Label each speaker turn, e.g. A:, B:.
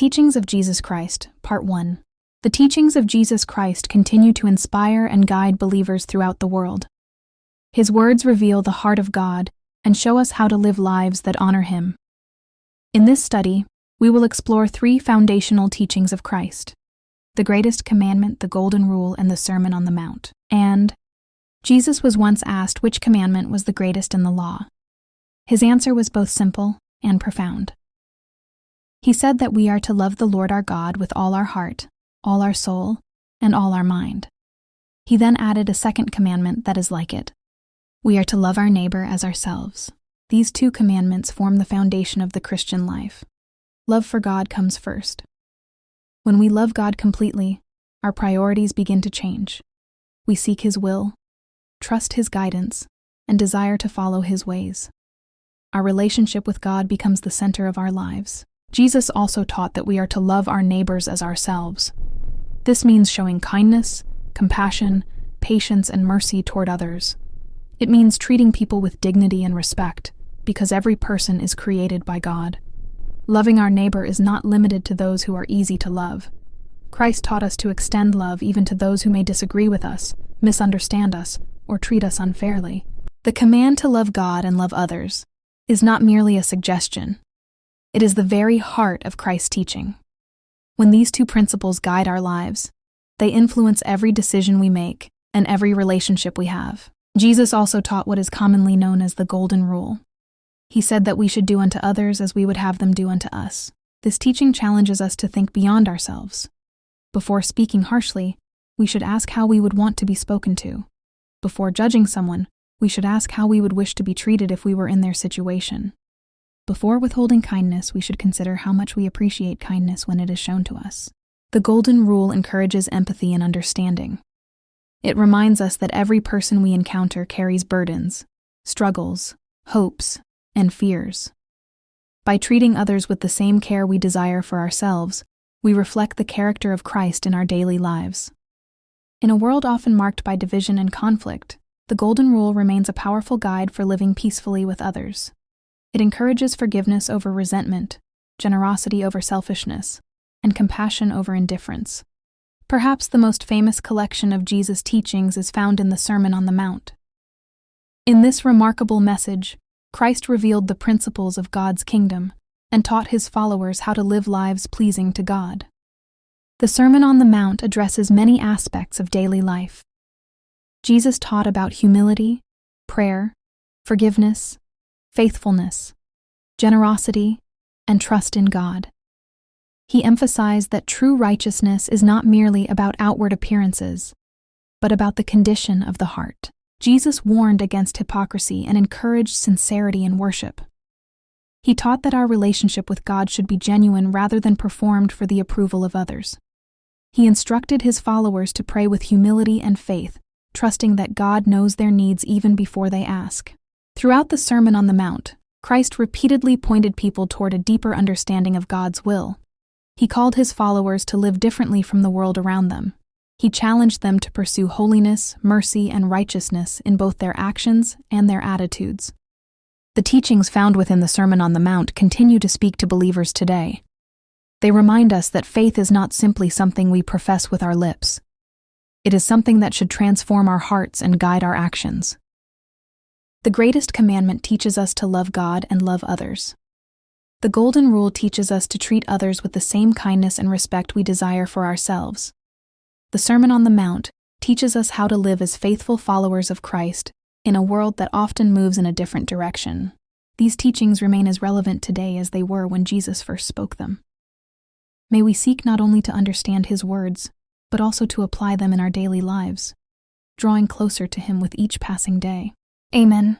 A: Teachings of Jesus Christ, Part 1. The teachings of Jesus Christ continue to inspire and guide believers throughout the world. His words reveal the heart of God and show us how to live lives that honor Him. In this study, we will explore 3 foundational teachings of Christ: the Greatest Commandment, the Golden Rule, and the Sermon on the Mount. And Jesus was once asked which commandment was the greatest in the law. His answer was both simple and profound. He said that we are to love the Lord our God with all our heart, all our soul, and all our mind. He then added a second commandment that is like it. We are to love our neighbor as ourselves. These 2 commandments form the foundation of the Christian life. Love for God comes first. When we love God completely, our priorities begin to change. We seek His will, trust His guidance, and desire to follow His ways. Our relationship with God becomes the center of our lives. Jesus also taught that we are to love our neighbors as ourselves. This means showing kindness, compassion, patience, and mercy toward others. It means treating people with dignity and respect, because every person is created by God. Loving our neighbor is not limited to those who are easy to love. Christ taught us to extend love even to those who may disagree with us, misunderstand us, or treat us unfairly. The command to love God and love others is not merely a suggestion. It is the very heart of Christ's teaching. When these 2 principles guide our lives, they influence every decision we make and every relationship we have. Jesus also taught what is commonly known as the Golden Rule. He said that we should do unto others as we would have them do unto us. This teaching challenges us to think beyond ourselves. Before speaking harshly, we should ask how we would want to be spoken to. Before judging someone, we should ask how we would wish to be treated if we were in their situation. Before withholding kindness, we should consider how much we appreciate kindness when it is shown to us. The Golden Rule encourages empathy and understanding. It reminds us that every person we encounter carries burdens, struggles, hopes, and fears. By treating others with the same care we desire for ourselves, we reflect the character of Christ in our daily lives. In a world often marked by division and conflict, the Golden Rule remains a powerful guide for living peacefully with others. It encourages forgiveness over resentment, generosity over selfishness, and compassion over indifference. Perhaps the most famous collection of Jesus' teachings is found in the Sermon on the Mount. In this remarkable message, Christ revealed the principles of God's kingdom and taught His followers how to live lives pleasing to God. The Sermon on the Mount addresses many aspects of daily life. Jesus taught about humility, prayer, forgiveness, faithfulness, generosity, and trust in God. He emphasized that true righteousness is not merely about outward appearances, but about the condition of the heart. Jesus warned against hypocrisy and encouraged sincerity in worship. He taught that our relationship with God should be genuine rather than performed for the approval of others. He instructed His followers to pray with humility and faith, trusting that God knows their needs even before they ask. Throughout the Sermon on the Mount, Christ repeatedly pointed people toward a deeper understanding of God's will. He called His followers to live differently from the world around them. He challenged them to pursue holiness, mercy, and righteousness in both their actions and their attitudes. The teachings found within the Sermon on the Mount continue to speak to believers today. They remind us that faith is not simply something we profess with our lips. It is something that should transform our hearts and guide our actions. The Greatest Commandment teaches us to love God and love others. The Golden Rule teaches us to treat others with the same kindness and respect we desire for ourselves. The Sermon on the Mount teaches us how to live as faithful followers of Christ in a world that often moves in a different direction. These teachings remain as relevant today as they were when Jesus first spoke them. May we seek not only to understand His words, but also to apply them in our daily lives, drawing closer to Him with each passing day. Amen.